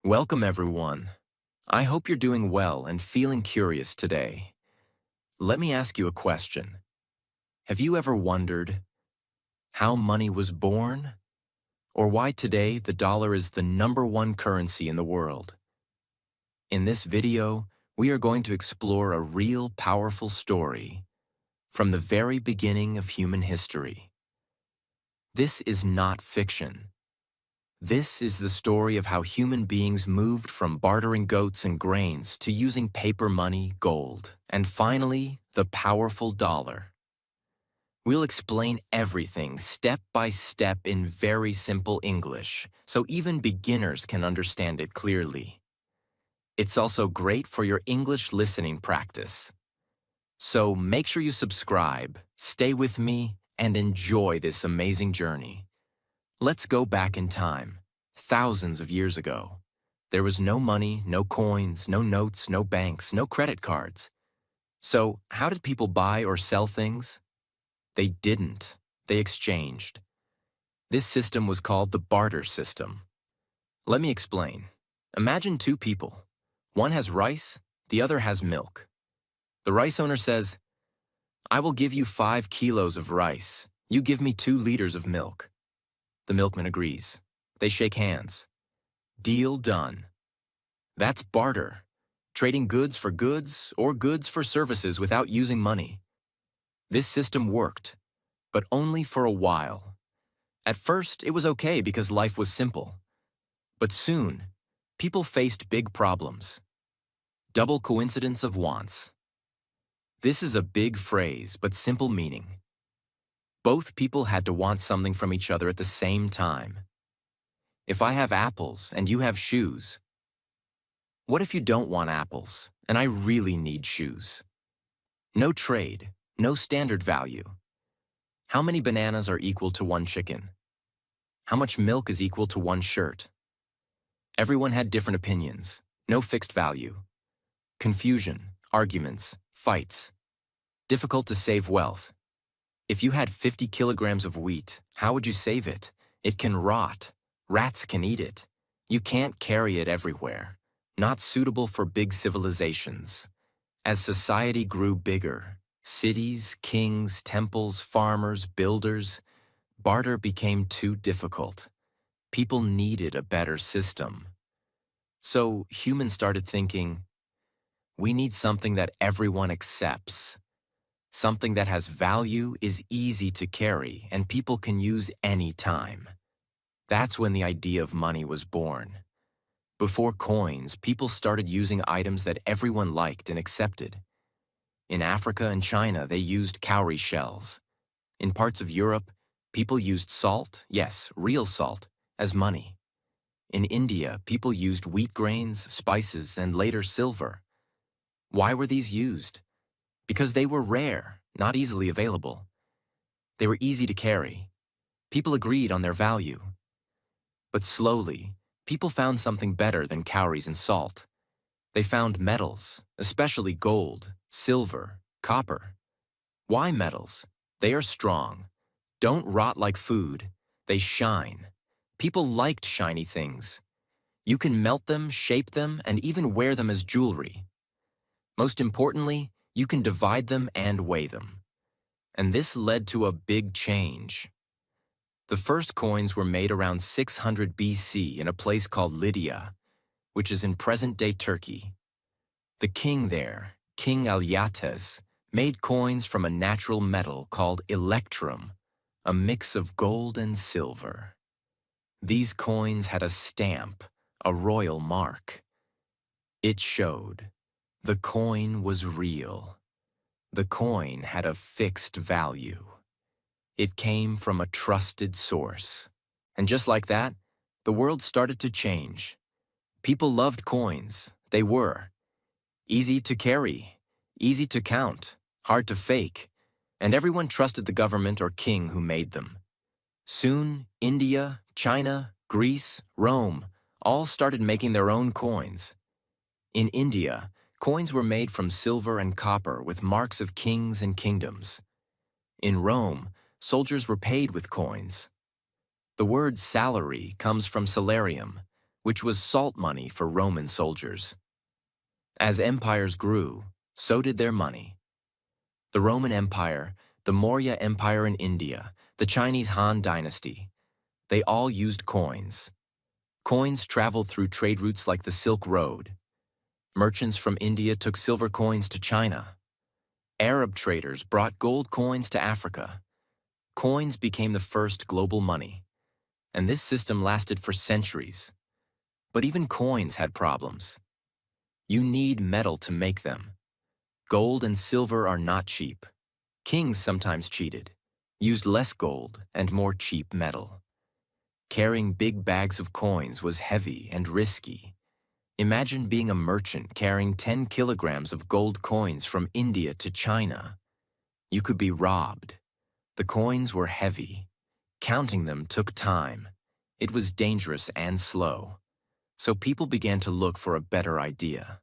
Welcome, everyone. I hope you're doing well and feeling curious today. Let me ask you a question. Have you ever wondered how money was born? Or why today the dollar is the #1 currency in the world? In this video, we are going to explore a real powerful story from the very beginning of human history. This is not fiction. This is the story of how human beings moved from bartering goats and grains to using paper money, gold, and finally, the powerful dollar. We'll explain everything step by step in very simple English, so even beginners can understand it clearly. It's also great for your English listening practice. So make sure you subscribe, stay with me, and enjoy this amazing journey. Let's go back in time, thousands of years ago. There was no money, no coins, no notes, no banks, no credit cards. So how did people buy or sell things? They didn't. They exchanged. This system was called the barter system. Let me explain. Imagine two people. One has rice, the other has milk. The rice owner says, "I will give you 5 kilos of rice. You give me 2 liters of milk." The milkman agrees. They shake hands. Deal done. That's barter, trading goods for goods or goods for services without using money. This system worked, but only for a while. At first, it was okay because life was simple. But soon, people faced big problems. Double coincidence of wants. This is a big phrase, but simple meaning. Both people had to want something from each other at the same time. If I have apples and you have shoes, what if you don't want apples and I really need shoes? No trade, no standard value. How many bananas are equal to 1 chicken? How much milk is equal to 1 shirt? Everyone had different opinions, no fixed value. Confusion, arguments, fights. Difficult to save wealth. If you had 50 kilograms of wheat, how would you save it? It can rot. Rats can eat it. You can't carry it everywhere. Not suitable for big civilizations. As society grew bigger, cities, kings, temples, farmers, builders, barter became too difficult. People needed a better system. So humans started thinking, we need something that everyone accepts. Something that has value, is easy to carry, and people can use any time. That's when the idea of money was born. Before coins, people started using items that everyone liked and accepted. In Africa and China, they used cowrie shells. In parts of Europe, people used salt, yes, real salt, as money. In India, people used wheat grains, spices, and later silver. Why were these used? Because they were rare, not easily available. They were easy to carry. People agreed on their value. But slowly, people found something better than cowries and salt. They found metals, especially gold, silver, copper. Why metals? They are strong. Don't rot like food. They shine. People liked shiny things. You can melt them, shape them, and even wear them as jewelry. Most importantly, you can divide them and weigh them. And this led to a big change. The first coins were made around 600 BC in a place called Lydia, which is in present-day Turkey. The king there, King Alyattes, made coins from a natural metal called electrum, a mix of gold and silver. These coins had a stamp, a royal mark. It showed the coin was real. The coin had a fixed value. It came from a trusted source. And just like that, the world started to change. People loved coins. They were easy to carry, easy to count, hard to fake, and everyone trusted the government or king who made them. Soon, India, China, Greece, Rome all started making their own coins. In India, coins were made from silver and copper with marks of kings and kingdoms. In Rome, soldiers were paid with coins. The word salary comes from salarium, which was salt money for Roman soldiers. As empires grew, so did their money. The Roman Empire, the Maurya Empire in India, the Chinese Han Dynasty, they all used coins. Coins traveled through trade routes like the Silk Road. Merchants from India took silver coins to China. Arab traders brought gold coins to Africa. Coins became the first global money, and this system lasted for centuries. But even coins had problems. You need metal to make them. Gold and silver are not cheap. Kings sometimes cheated, used less gold and more cheap metal. Carrying big bags of coins was heavy and risky. Imagine being a merchant carrying 10 kilograms of gold coins from India to China. You could be robbed. The coins were heavy. Counting them took time. It was dangerous and slow. So people began to look for a better idea.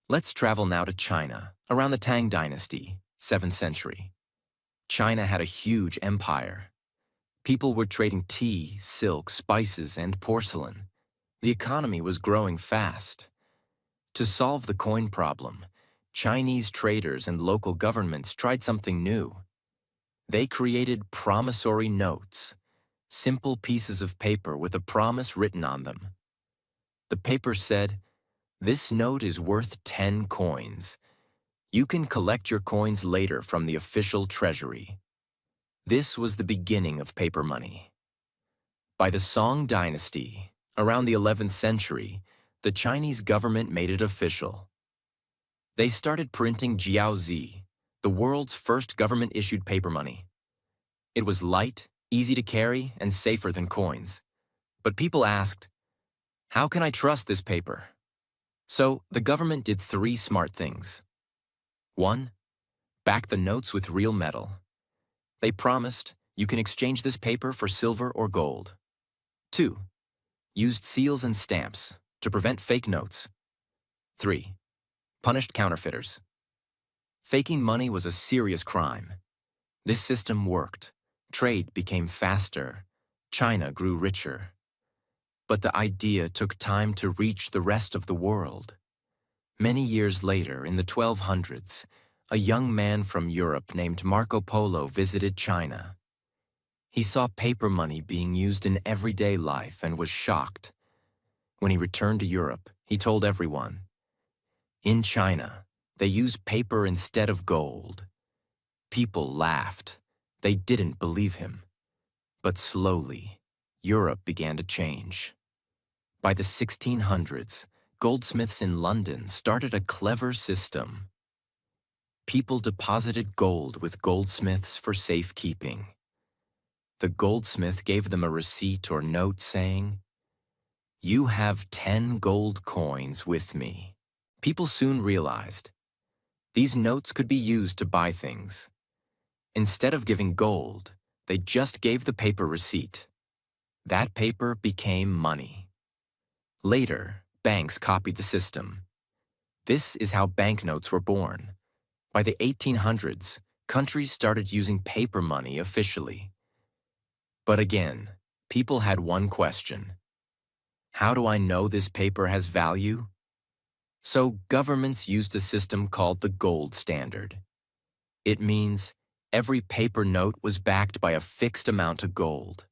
Let's travel now to China, around the Tang Dynasty, 7th century. China had a huge empire. People were trading tea, silk, spices, and porcelain. The economy was growing fast. To solve the coin problem, Chinese traders and local governments tried something new. They created promissory notes, simple pieces of paper with a promise written on them. The paper said, "This note is worth 10 coins. You can collect your coins later from the official treasury." This was the beginning of paper money. By the Song Dynasty, around the 11th century, the Chinese government made it official. They started printing jiaozi, the world's first government-issued paper money. It was light, easy to carry, and safer than coins. But people asked, "How can I trust this paper?" So the government did 3 smart things. 1. Back the notes with real metal. They promised, "You can exchange this paper for silver or gold." 2. Used seals and stamps to prevent fake notes. 3. Punished counterfeiters. Faking money was a serious crime. This system worked. Trade became faster. China grew richer. But the idea took time to reach the rest of the world. Many years later, in the 1200s, a young man from Europe named Marco Polo visited China. He saw paper money being used in everyday life and was shocked. When he returned to Europe, he told everyone, "In China, they use paper instead of gold." People laughed. They didn't believe him. But slowly, Europe began to change. By the 1600s, goldsmiths in London started a clever system. People deposited gold with goldsmiths for safekeeping. The goldsmith gave them a receipt or note saying, "You have 10 gold coins with me." People soon realized these notes could be used to buy things. Instead of giving gold, they just gave the paper receipt. That paper became money. Later, banks copied the system. This is how banknotes were born. By the 1800s, countries started using paper money officially. But again, people had one question. How do I know this paper has value? So governments used a system called the gold standard. It means every paper note was backed by a fixed amount of gold.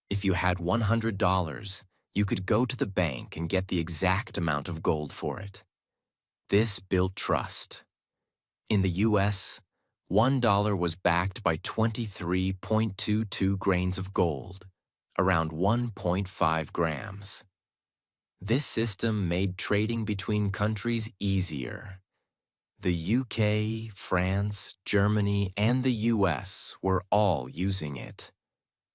If you had $100, you could go to the bank and get the exact amount of gold for it. This built trust. In the US, $1 was backed by 23.22 grains of gold, around 1.5 grams. This system made trading between countries easier. The UK, France, Germany, and the US were all using it.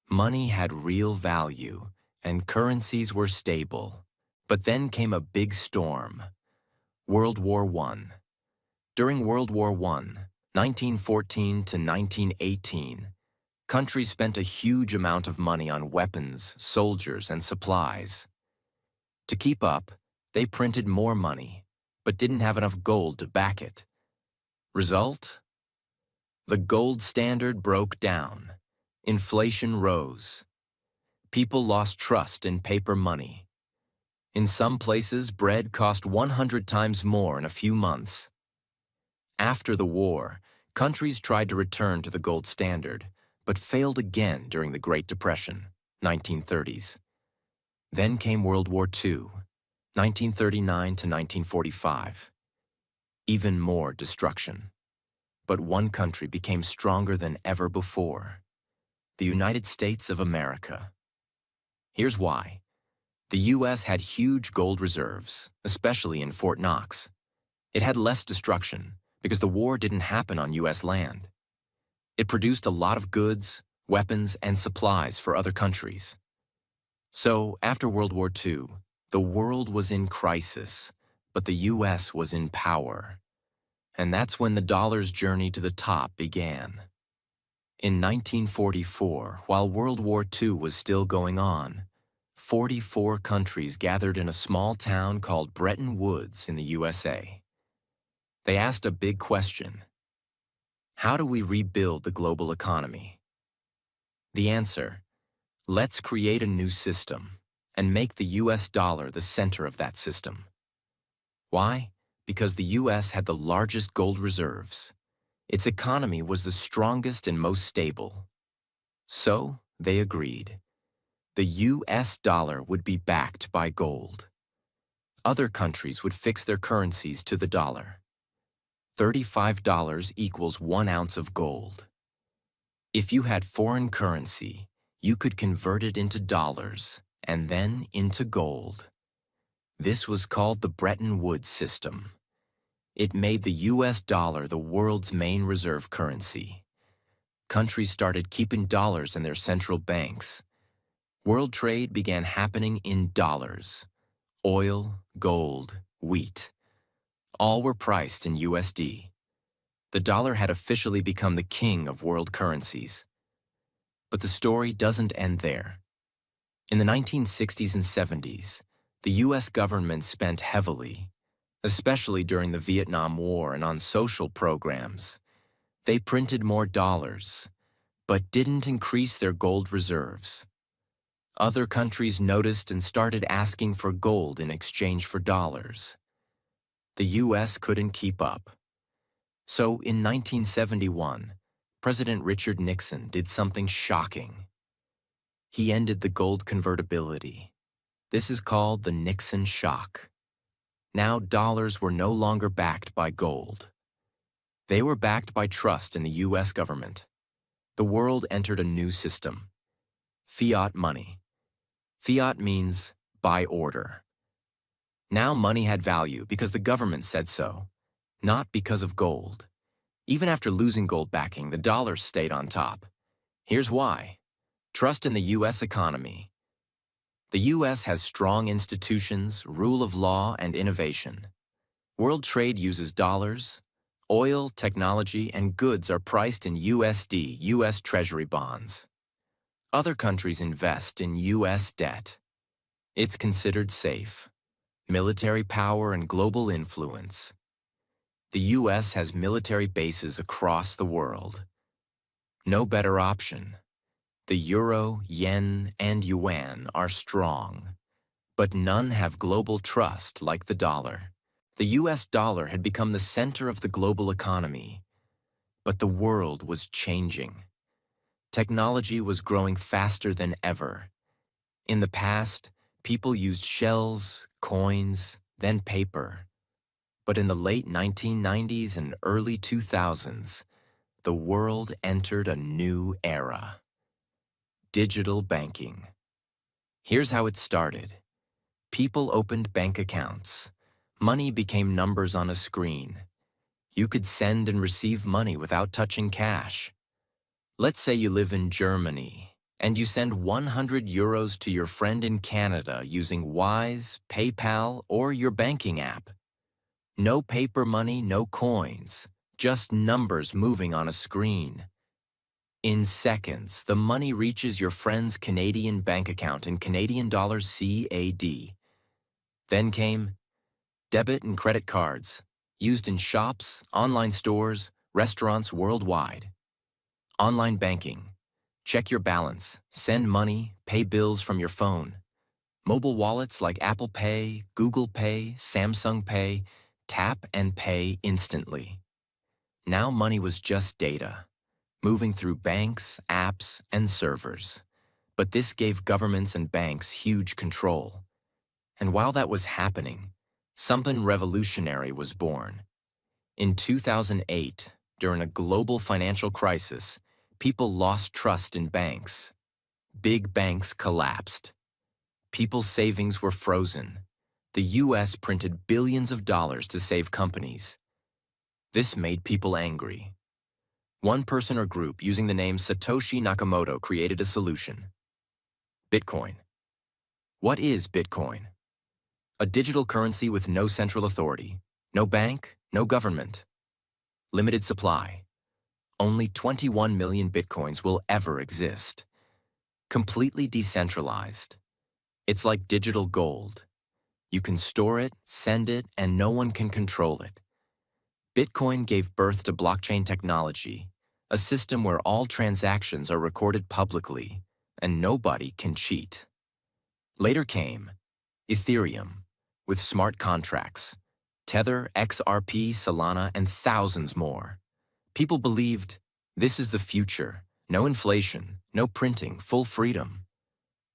Money had real value, and currencies were stable. But then came a big storm. World War I. During World War I, 1914 to 1918, countries spent a huge amount of money on weapons, soldiers, and supplies. To keep up, they printed more money, but didn't have enough gold to back it. Result? The gold standard broke down. Inflation rose. People lost trust in paper money. In some places, bread cost 100 times more in a few months. After the war, countries tried to return to the gold standard, but failed again during the Great Depression, 1930s. Then came World War II, 1939 to 1945. Even more destruction. But one country became stronger than ever before: the United States of America. Here's why. The U.S. had huge gold reserves, especially in Fort Knox. It had less destruction because the war didn't happen on U.S. land. It produced a lot of goods, weapons, and supplies for other countries. So, after World War II, the world was in crisis, but the U.S. was in power. And that's when the dollar's journey to the top began. In 1944, while World War II was still going on, 44 countries gathered in a small town called Bretton Woods in the USA. They asked a big question: how do we rebuild the global economy? The answer: let's create a new system and make the US dollar the center of that system. Why? Because the US had the largest gold reserves. Its economy was the strongest and most stable. So, they agreed. The US dollar would be backed by gold. Other countries would fix their currencies to the dollar. $35 equals 1 ounce of gold. If you had foreign currency, you could convert it into dollars and then into gold. This was called the Bretton Woods system. It made the US dollar the world's main reserve currency. Countries started keeping dollars in their central banks. World trade began happening in dollars. Oil, gold, wheat. All were priced in USD. The dollar had officially become the king of world currencies. But the story doesn't end there. In the 1960s and 70s, the US government spent heavily, especially during the Vietnam War and on social programs. They printed more dollars, but didn't increase their gold reserves. Other countries noticed and started asking for gold in exchange for dollars. The US couldn't keep up. So in 1971, President Richard Nixon did something shocking. He ended the gold convertibility. This is called the Nixon shock. Now dollars were no longer backed by gold. They were backed by trust in the US government. The world entered a new system: fiat money. Fiat means by order. Now money had value because the government said so, not because of gold. Even after losing gold backing, the dollar stayed on top. Here's why. Trust in the US economy. The US has strong institutions, rule of law, and innovation. World trade uses dollars. Oil, technology, and goods are priced in USD, US Treasury bonds. Other countries invest in US debt. It's considered safe. Military power and global influence. The US has military bases across the world. No better option. The euro, yen, and yuan are strong, but none have global trust like the dollar. The US dollar had become the center of the global economy, but the world was changing. Technology was growing faster than ever. In the past, people used shells, coins, then paper. But in the late 1990s and early 2000s, the world entered a new era: digital banking. Here's how it started. People opened bank accounts. Money became numbers on a screen. You could send and receive money without touching cash. Let's say you live in Germany, and you send 100 euros to your friend in Canada using Wise, PayPal, or your banking app. No paper money, no coins, just numbers moving on a screen. In seconds, the money reaches your friend's Canadian bank account in Canadian dollars CAD. Then came debit and credit cards, used in shops, online stores, restaurants worldwide. Online banking. Check your balance, send money, pay bills from your phone. Mobile wallets like Apple Pay, Google Pay, Samsung Pay tap and pay instantly. Now money was just data, moving through banks, apps, and servers. But this gave governments and banks huge control. And while that was happening, something revolutionary was born. In 2008, during a global financial crisis, people lost trust in banks. Big banks collapsed. People's savings were frozen. The US printed billions of dollars to save companies. This made people angry. One person or group using the name Satoshi Nakamoto created a solution. Bitcoin. What is Bitcoin? A digital currency with no central authority, no bank, no government. Limited supply. Only 21 million Bitcoins will ever exist. Completely decentralized. It's like digital gold. You can store it, send it, and no one can control it. Bitcoin gave birth to blockchain technology, a system where all transactions are recorded publicly and nobody can cheat. Later came Ethereum, with smart contracts, Tether, XRP, Solana, and thousands more. People believed this is the future, no inflation, no printing, full freedom.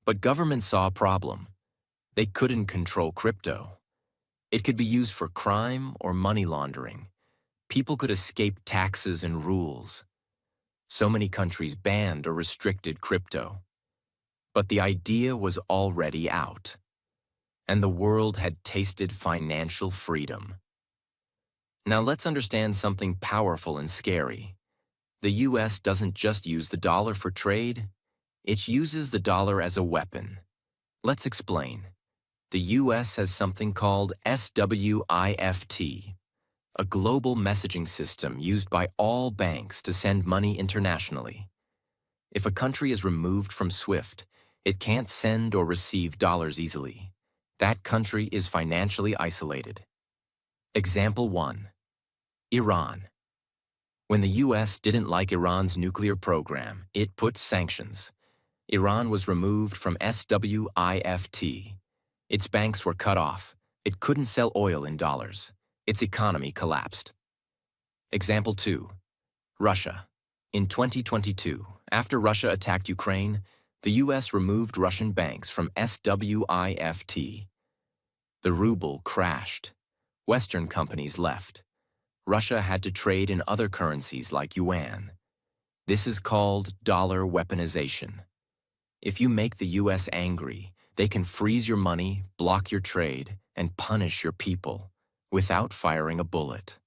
But governments saw a problem. They couldn't control crypto. It could be used for crime or money laundering. People could escape taxes and rules. So many countries banned or restricted crypto. But the idea was already out, and the world had tasted financial freedom. Now let's understand something powerful and scary. The US doesn't just use the dollar for trade, it uses the dollar as a weapon. Let's explain. The US has something called SWIFT, a global messaging system used by all banks to send money internationally. If a country is removed from SWIFT, it can't send or receive dollars easily. That country is financially isolated. Example 1. Iran. When the US didn't like Iran's nuclear program, it put sanctions. Iran was removed from SWIFT. Its banks were cut off. It couldn't sell oil in dollars. Its economy collapsed. Example 2. Russia. In 2022, after Russia attacked Ukraine, the US removed Russian banks from SWIFT. The ruble crashed. Western companies left. Russia had to trade in other currencies like yuan. This is called dollar weaponization. If you make the US angry, they can freeze your money, block your trade, and punish your people without firing a bullet.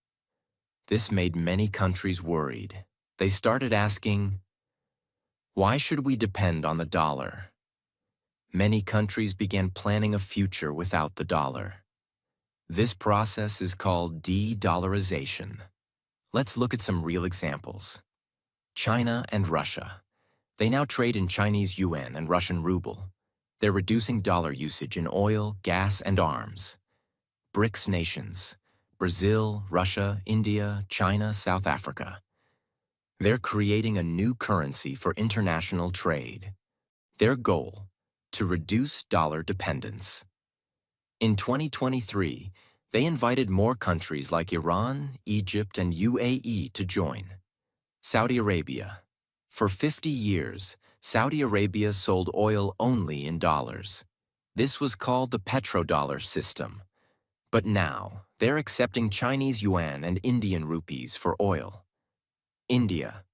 This made many countries worried. They started asking, why should we depend on the dollar? Many countries began planning a future without the dollar. This process is called de-dollarization. Let's look at some real examples. China and Russia. They now trade in Chinese yuan and Russian ruble. They're reducing dollar usage in oil, gas, and arms. BRICS nations, Brazil, Russia, India, China, South Africa. They're creating a new currency for international trade. Their goal, to reduce dollar dependence. In 2023, they invited more countries like Iran, Egypt, and UAE to join. Saudi Arabia. For 50 years, Saudi Arabia sold oil only in dollars. This was called the petrodollar system. But now, they're accepting Chinese yuan and Indian rupees for oil. India.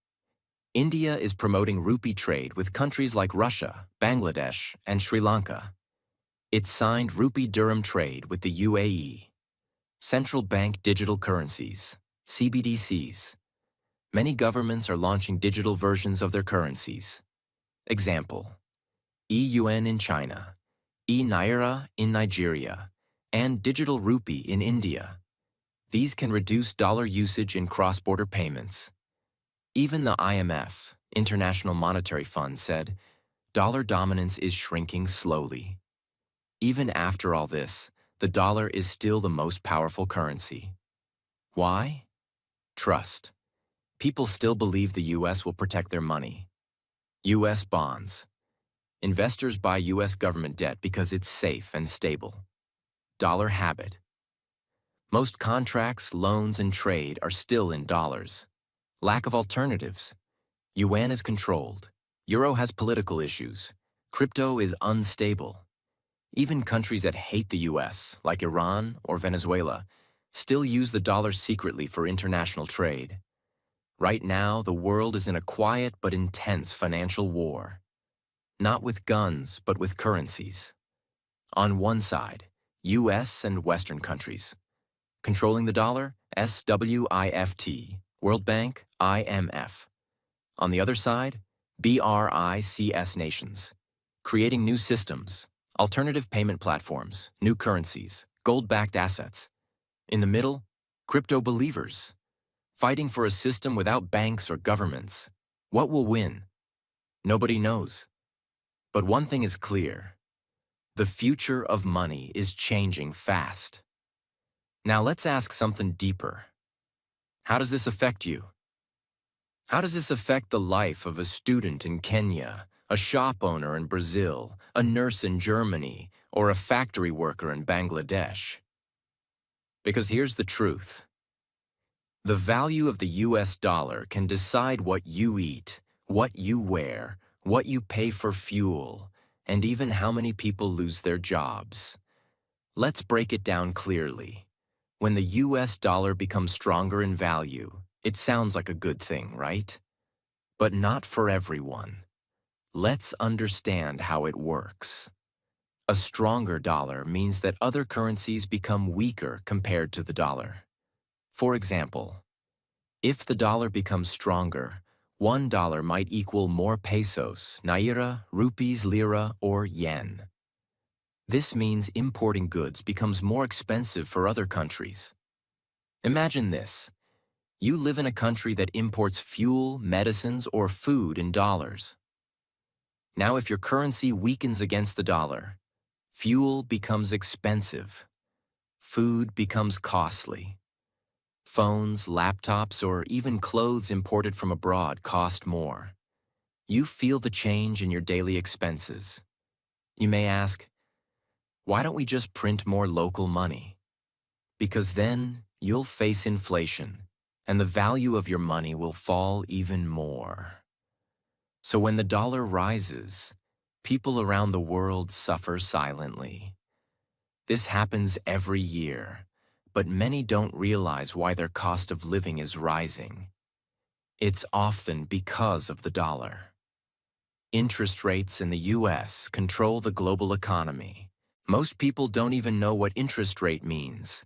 India is promoting rupee trade with countries like Russia, Bangladesh, and Sri Lanka. It signed rupee dirham trade with the UAE. Central bank digital currencies, CBDCs. Many governments are launching digital versions of their currencies. Example: e-yuan in China, e-naira in Nigeria, and digital rupee in India. These can reduce dollar usage in cross-border payments. Even the IMF, International Monetary Fund, said, dollar dominance is shrinking slowly. Even after all this, the dollar is still the most powerful currency. Why? Trust. People still believe the US will protect their money. US bonds. Investors buy U.S. government debt because it's safe and stable. Dollar habit. Most contracts, loans, and trade are still in dollars. Lack of alternatives. Yuan is controlled. Euro has political issues. Crypto is unstable. Even countries that hate the U.S., like Iran or Venezuela, still use the dollar secretly for international trade. Right now, the world is in a quiet but intense financial war. Not with guns, but with currencies. On one side, U.S. and Western countries. Controlling the dollar, SWIFT, World Bank, IMF. On the other side, BRICS nations. Creating new systems, alternative payment platforms, new currencies, gold-backed assets. In the middle, crypto believers, fighting for a system without banks or governments. What will win? Nobody knows. But one thing is clear. The future of money is changing fast. Now let's ask something deeper. How does this affect you? How does this affect the life of a student in Kenya, a shop owner in Brazil, a nurse in Germany, or a factory worker in Bangladesh? Because here's the truth. The value of the US dollar can decide what you eat, what you wear, what you pay for fuel, and even how many people lose their jobs. Let's break it down clearly. When the US dollar becomes stronger in value, it sounds like a good thing, right? But not for everyone. Let's understand how it works. A stronger dollar means that other currencies become weaker compared to the dollar. For example, if the dollar becomes stronger, $1 might equal more pesos, naira, rupees, lira, or yen. This means importing goods becomes more expensive for other countries. Imagine this. You live in a country that imports fuel, medicines, or food in dollars. Now, if your currency weakens against the dollar, fuel becomes expensive. Food becomes costly. Phones, laptops, or even clothes imported from abroad cost more. You feel the change in your daily expenses. You may ask, why don't we just print more local money? Because then you'll face inflation, and the value of your money will fall even more. So when the dollar rises, people around the world suffer silently. This happens every year, but many don't realize why their cost of living is rising. It's often because of the dollar. Interest rates in the U.S. control the global economy. Most people don't even know what interest rate means.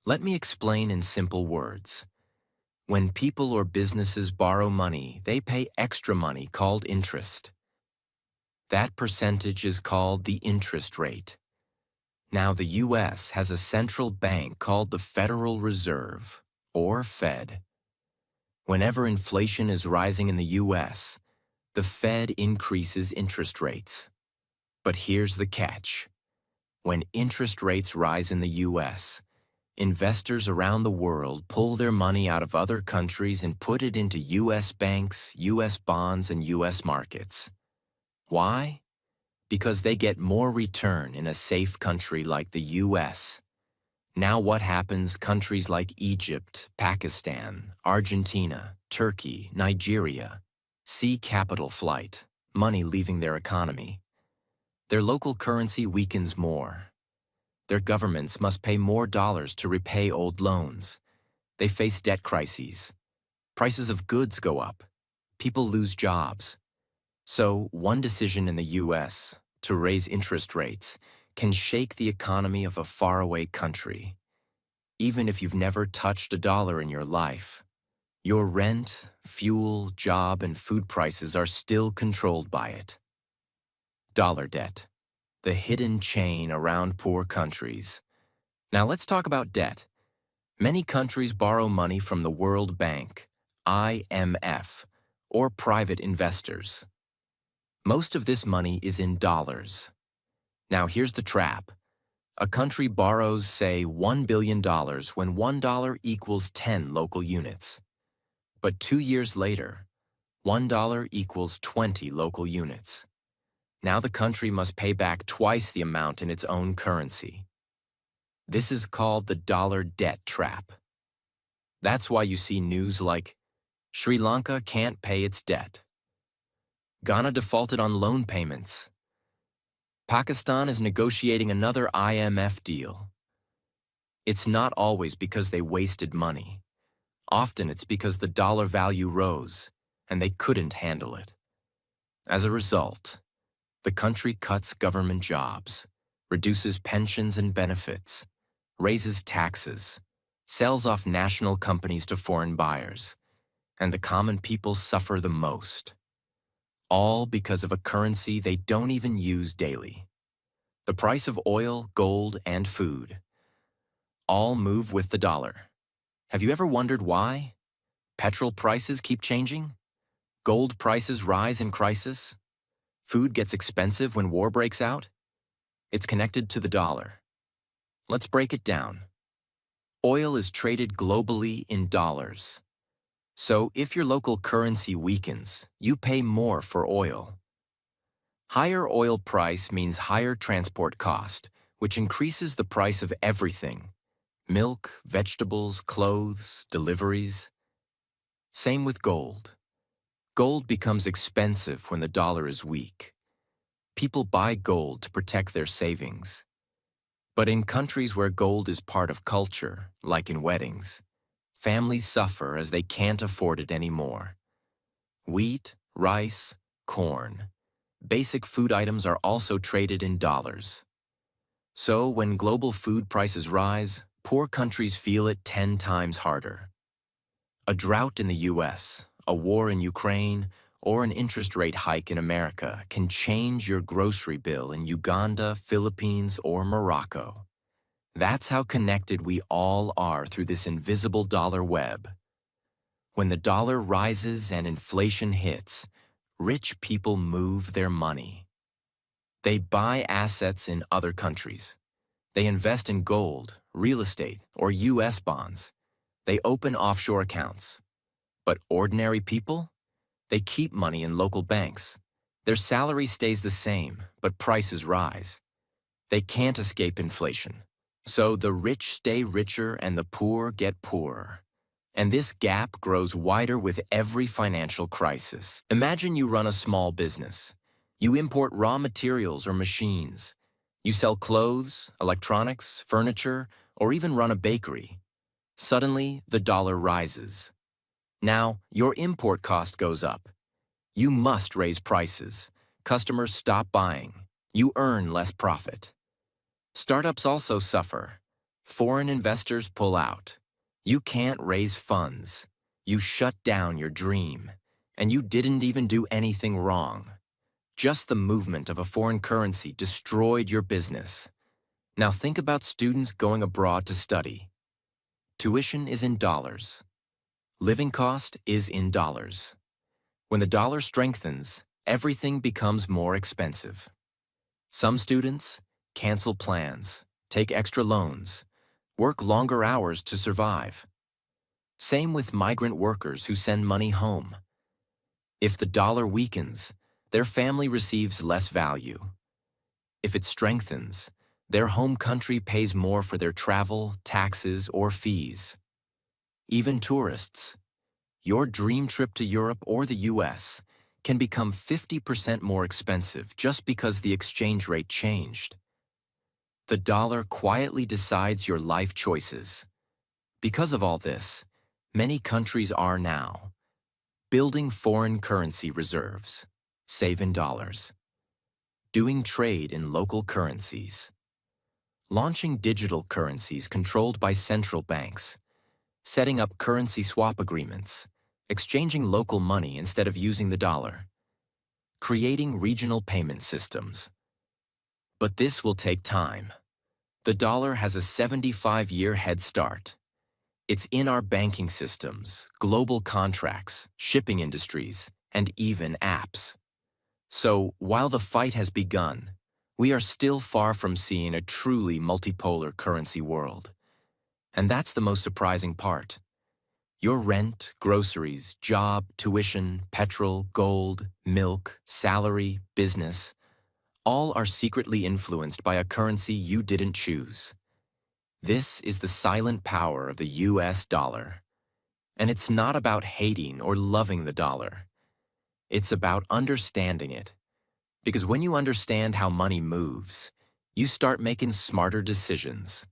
Let me explain in simple words. When people or businesses borrow money, they pay extra money called interest. That percentage is called the interest rate. Now, the U.S. has a central bank called the Federal Reserve, or Fed. Whenever inflation is rising in the U.S., the Fed increases interest rates. But here's the catch. When interest rates rise in the U.S., investors around the world pull their money out of other countries and put it into U.S. banks, U.S. bonds, and U.S. markets. Why? Because they get more return in a safe country like the U.S. Now what happens? Countries like Egypt, Pakistan, Argentina, Turkey, Nigeria see capital flight, money leaving their economy. Their local currency weakens more. Their governments must pay more dollars to repay old loans. They face debt crises. Prices of goods go up. People lose jobs. So, one decision in the U.S. to raise interest rates can shake the economy of a faraway country. Even if you've never touched a dollar in your life, your rent, fuel, job, and food prices are still controlled by it. Dollar debt, the hidden chain around poor countries. Now let's talk about debt. Many countries borrow money from the World Bank, IMF, or private investors. Most of this money is in dollars. Now here's the trap. A country borrows, say, $1 billion when $1 equals 10 local units. But 2 years later, $1 equals 20 local units. Now the country must pay back twice the amount in its own currency. This is called the dollar debt trap. That's why you see news like, Sri Lanka can't pay its debt. Ghana defaulted on loan payments. Pakistan is negotiating another IMF deal. It's not always because they wasted money. Often it's because the dollar value rose, and they couldn't handle it. As a result, the country cuts government jobs, reduces pensions and benefits, raises taxes, sells off national companies to foreign buyers, and the common people suffer the most. All because of a currency they don't even use daily. The price of oil, gold, and food all move with the dollar. Have you ever wondered why? Petrol prices keep changing? Gold prices rise in crisis? Food gets expensive when war breaks out? It's connected to the dollar. Let's break it down. Oil is traded globally in dollars. So if your local currency weakens, you pay more for oil. Higher oil price means higher transport cost, which increases the price of everything: milk, vegetables, clothes, deliveries. Same with gold. Gold becomes expensive when the dollar is weak. People buy gold to protect their savings. But in countries where gold is part of culture, like in weddings, families suffer as they can't afford it anymore. Wheat, rice, corn. Basic food items are also traded in dollars. So when global food prices rise, poor countries feel it 10 times harder. A drought in the US, a war in Ukraine, or an interest rate hike in America can change your grocery bill in Uganda, Philippines, or Morocco. That's how connected we all are through this invisible dollar web. When the dollar rises and inflation hits, rich people move their money. They buy assets in other countries. They invest in gold, real estate, or US bonds. They open offshore accounts. But ordinary people? They keep money in local banks. Their salary stays the same, but prices rise. They can't escape inflation. So the rich stay richer and the poor get poorer. And this gap grows wider with every financial crisis. Imagine you run a small business. You import raw materials or machines. You sell clothes, electronics, furniture, or even run a bakery. Suddenly, the dollar rises. Now, your import cost goes up. You must raise prices. Customers stop buying. You earn less profit. Startups also suffer. Foreign investors pull out. You can't raise funds. You shut down your dream. And you didn't even do anything wrong. Just the movement of a foreign currency destroyed your business. Now think about students going abroad to study. Tuition is in dollars. Living cost is in dollars. When the dollar strengthens, everything becomes more expensive. Some students cancel plans, take extra loans, work longer hours to survive. Same with migrant workers who send money home. If the dollar weakens, their family receives less value. If it strengthens, their home country pays more for their travel, taxes, or fees. Even tourists. Your dream trip to Europe or the US can become 50% more expensive just because the exchange rate changed. The dollar quietly decides your life choices. Because of all this, many countries are now building foreign currency reserves, save in dollars, doing trade in local currencies, launching digital currencies controlled by central banks, setting up currency swap agreements, exchanging local money instead of using the dollar, creating regional payment systems. But this will take time. The dollar has a 75-year head start. It's in our banking systems, global contracts, shipping industries, and even apps. So, while the fight has begun, we are still far from seeing a truly multipolar currency world. And that's the most surprising part. Your rent, groceries, job, tuition, petrol, gold, milk, salary, business, All are secretly influenced by a currency you didn't choose. This is the silent power of the US dollar. And it's not about hating or loving the dollar. It's about understanding it. Because when you understand how money moves, you start making smarter decisions,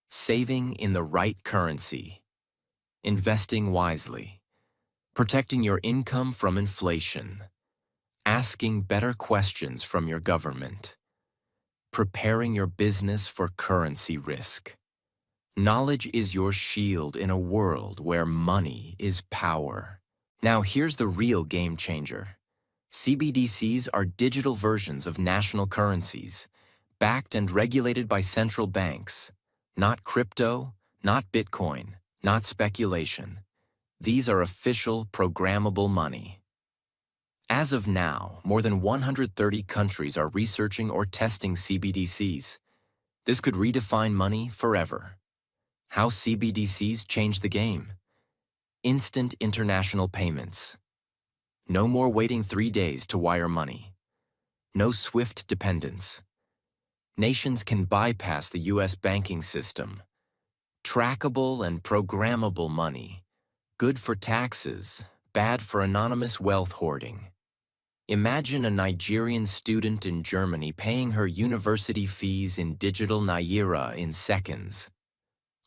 saving in the right currency, investing wisely, protecting your income from inflation, asking better questions from your government, preparing your business for currency risk. Knowledge is your shield in a world where money is power. Now here's the real game changer. CBDCs are digital versions of national currencies, backed and regulated by central banks. Not crypto, not Bitcoin, not speculation. These are official, programmable money. As of now, more than 130 countries are researching or testing CBDCs. This could redefine money forever. How CBDCs change the game. Instant international payments. No more waiting 3 days to wire money. No SWIFT dependence. Nations can bypass the US banking system. Trackable and programmable money. Good for taxes, bad for anonymous wealth hoarding. Imagine a Nigerian student in Germany paying her university fees in digital naira in seconds.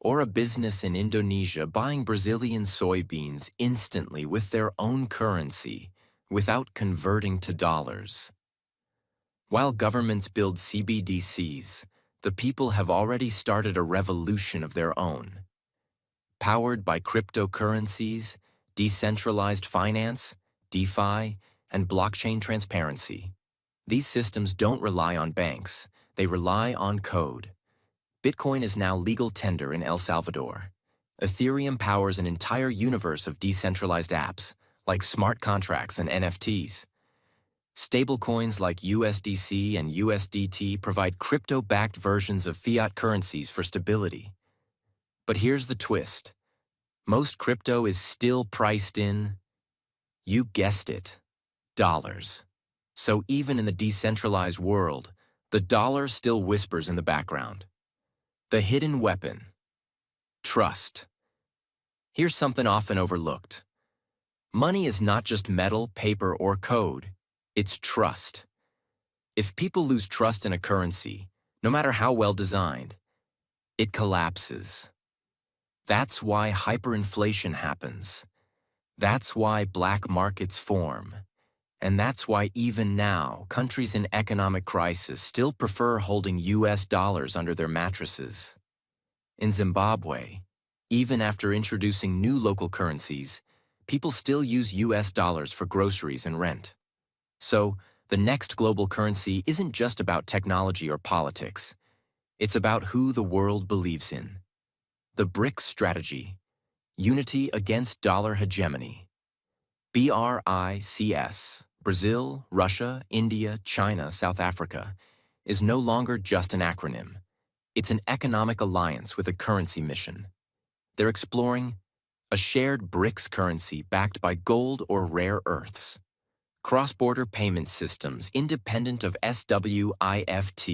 Or a business in Indonesia buying Brazilian soybeans instantly with their own currency, without converting to dollars. While governments build CBDCs, the people have already started a revolution of their own. Powered by cryptocurrencies, decentralized finance, DeFi, and blockchain transparency. These systems don't rely on banks, they rely on code. Bitcoin is now legal tender in El Salvador. Ethereum powers an entire universe of decentralized apps, like smart contracts and NFTs. Stablecoins like USDC and USDT provide crypto-backed versions of fiat currencies for stability. But here's the twist. Most crypto is still priced in, you guessed it, dollars. So even in the decentralized world, the dollar still whispers in the background. The hidden weapon. Trust. Here's something often overlooked. Money is not just metal, paper, or code. It's trust. If people lose trust in a currency, no matter how well designed, it collapses. That's why hyperinflation happens. That's why black markets form. And that's why even now, countries in economic crisis still prefer holding US dollars under their mattresses. In Zimbabwe, even after introducing new local currencies, people still use US dollars for groceries and rent. So, the next global currency isn't just about technology or politics. It's about who the world believes in. The BRICS strategy, unity against dollar hegemony. BRICS, Brazil, Russia, India, China, South Africa, is no longer just an acronym. It's an economic alliance with a currency mission. They're exploring a shared BRICS currency backed by gold or rare earths, cross-border payment systems independent of SWIFT,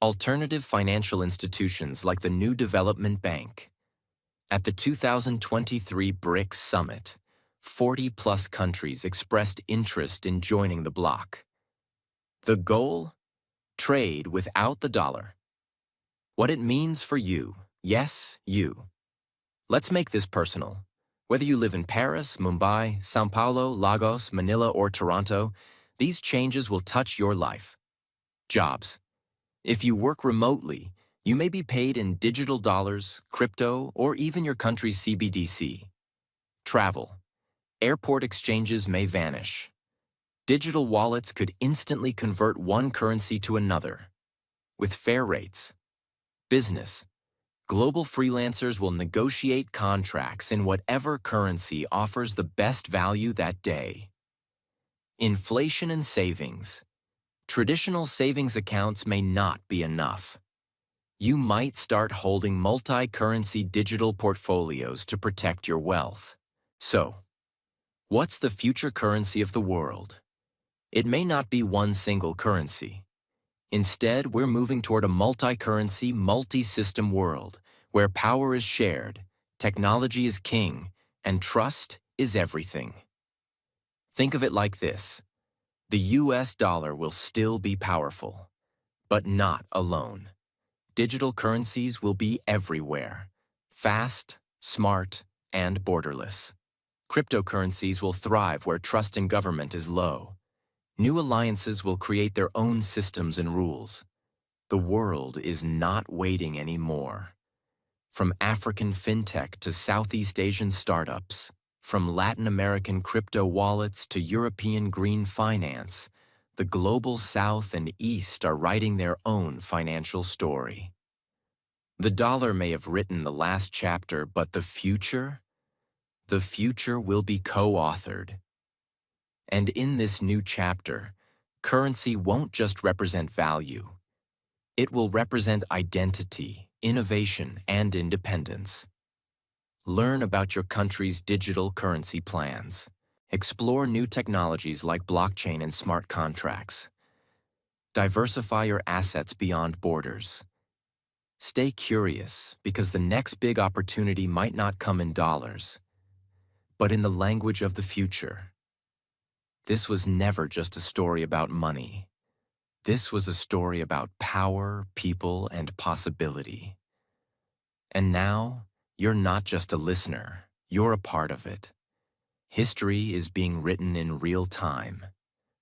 alternative financial institutions like the New Development Bank. At the 2023 BRICS Summit, 40-plus countries expressed interest in joining the bloc. The goal? Trade without the dollar. What it means for you, yes, you. Let's make this personal. Whether you live in Paris, Mumbai, São Paulo, Lagos, Manila, or Toronto, these changes will touch your life. Jobs. If you work remotely, you may be paid in digital dollars, crypto, or even your country's CBDC. Travel. Airport exchanges may vanish. Digital wallets could instantly convert one currency to another, with fair rates. Business. Global freelancers will negotiate contracts in whatever currency offers the best value that day. Inflation and savings. Traditional savings accounts may not be enough. You might start holding multi-currency digital portfolios to protect your wealth. So, what's the future currency of the world? It may not be one single currency. Instead, we're moving toward a multi-currency, multi-system world where power is shared, technology is king, and trust is everything. Think of it like this. The US dollar will still be powerful, but not alone. Digital currencies will be everywhere, fast, smart, and borderless. Cryptocurrencies will thrive where trust in government is low. New alliances will create their own systems and rules. The world is not waiting anymore. From African fintech to Southeast Asian startups, from Latin American crypto wallets to European green finance, the global South and East are writing their own financial story. The dollar may have written the last chapter, but the future? The future will be co-authored. And in this new chapter, currency won't just represent value. It will represent identity, innovation, and independence. Learn about your country's digital currency plans. Explore new technologies like blockchain and smart contracts. Diversify your assets beyond borders. Stay curious, because the next big opportunity might not come in dollars, but in the language of the future. This was never just a story about money. This was a story about power, people, and possibility. And now, you're not just a listener, you're a part of it. History is being written in real time.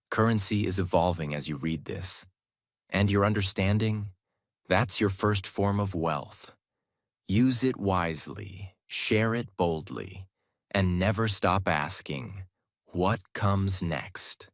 Currency is evolving as you read this. And your understanding? That's your first form of wealth. Use it wisely, share it boldly, and never stop asking, what comes next?